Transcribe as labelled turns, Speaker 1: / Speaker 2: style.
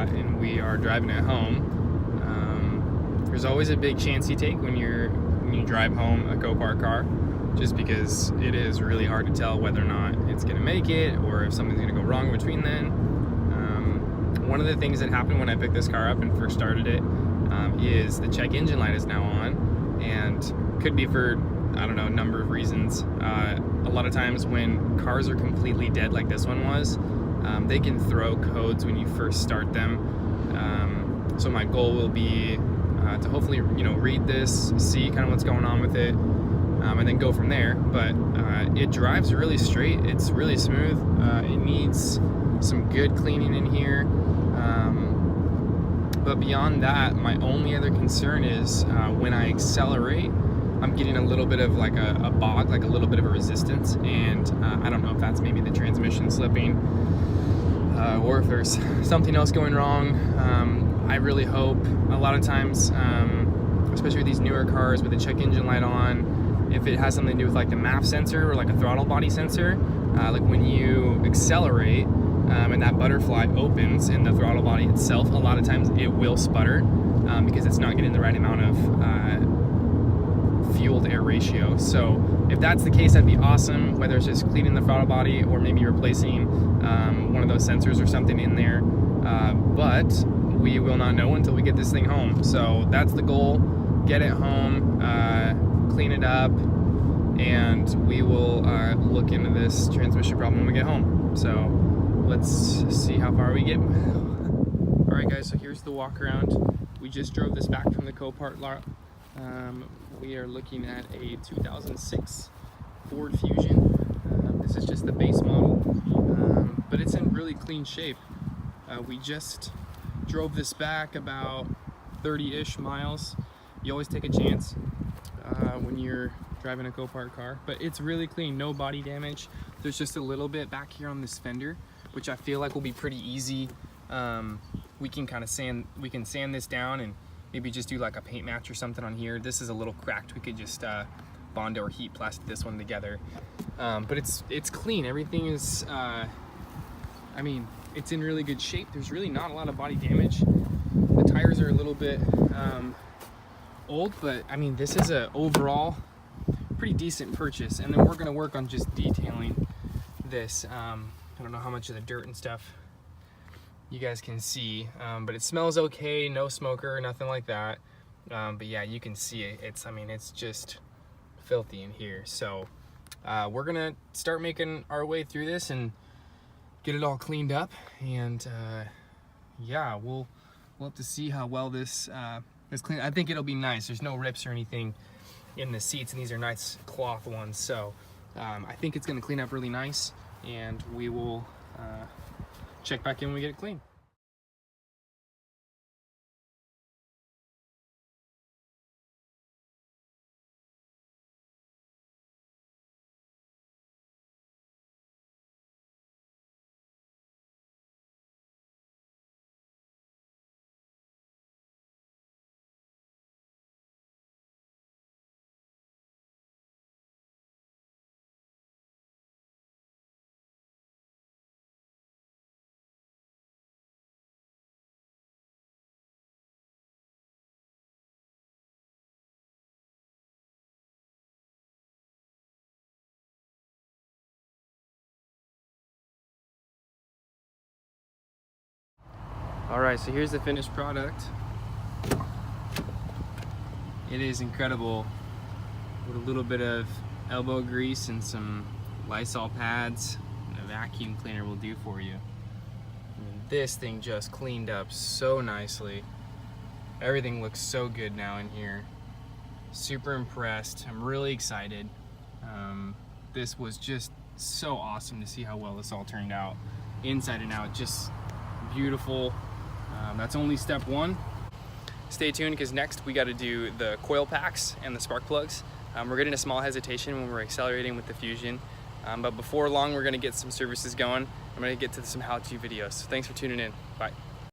Speaker 1: lot and we are driving it home, there's always a big chance you take when you drive home a Copart car, just because it is really hard to tell whether or not it's going to make it or if something's going to go wrong between then. One of the things that happened when I picked this car up and first started it is the check engine light is now on, and could be for, I don't know, a number of reasons. A lot of times when cars are completely dead like this one was, they can throw codes when you first start them. So my goal will be to hopefully, read this, see kind of what's going on with it, and then go from there. But it drives really straight. It's really smooth. It needs some good cleaning in here. But beyond that, my only other concern is when I accelerate, I'm getting a little bit of like a bog, like a little bit of a resistance, and I don't know if that's maybe the transmission slipping or if there's something else going wrong. I really hope a lot of times, especially with these newer cars with the check engine light on, if it has something to do with like the MAP sensor or like a throttle body sensor, like when you accelerate and that butterfly opens in the throttle body itself, a lot of times it will sputter because it's not getting the right amount of fuel to air ratio. So if that's the case, that'd be awesome, whether it's just cleaning the throttle body or maybe replacing one of those sensors or something in there. But we will not know until we get this thing home. So that's the goal. Get it home, clean it up, and we will look into this transmission problem when we get home. So let's see how far we get. All right, guys, so here's the walk around. We just drove this back from the Copart lot. We are looking at a 2006 Ford Fusion. This is just the base model, but it's in really clean shape. We just drove this back about 30-ish miles. You always take a chance when you're driving a Copart car, but it's really clean, no body damage. There's just a little bit back here on this fender, which I feel like will be pretty easy. We can kind of sand this down and maybe just do like a paint match or something on here. This is a little cracked. We could just Bondo or heat plastic this one together. But it's clean. Everything is, I mean, it's in really good shape. There's really not a lot of body damage. The tires are a little bit old, but I mean, this is a overall pretty decent purchase. And then we're gonna work on just detailing this. I don't know how much of the dirt and stuff you guys can see, but it smells okay, no smoker, nothing like that. But yeah, you can see it. It's just filthy in here. So we're gonna start making our way through this and get it all cleaned up, and yeah, we'll have to see how well this is clean. I think it'll be nice. There's no rips or anything in the seats, and these are nice cloth ones, so I think it's gonna clean up really nice, and we will check back in when we get it clean. All right, so here's the finished product. It is incredible. With a little bit of elbow grease and some Lysol pads, and a vacuum cleaner will do for you. And this thing just cleaned up so nicely. Everything looks so good now in here. Super impressed. I'm really excited. This was just so awesome to see how well this all turned out. Inside and out, just beautiful. That's only step one. Stay tuned, because next we got to do the coil packs and the spark plugs. We're getting a small hesitation when we're accelerating with the Fusion, but before long we're going to get some services going. I'm going to get to some how-to videos. So thanks for tuning in. Bye.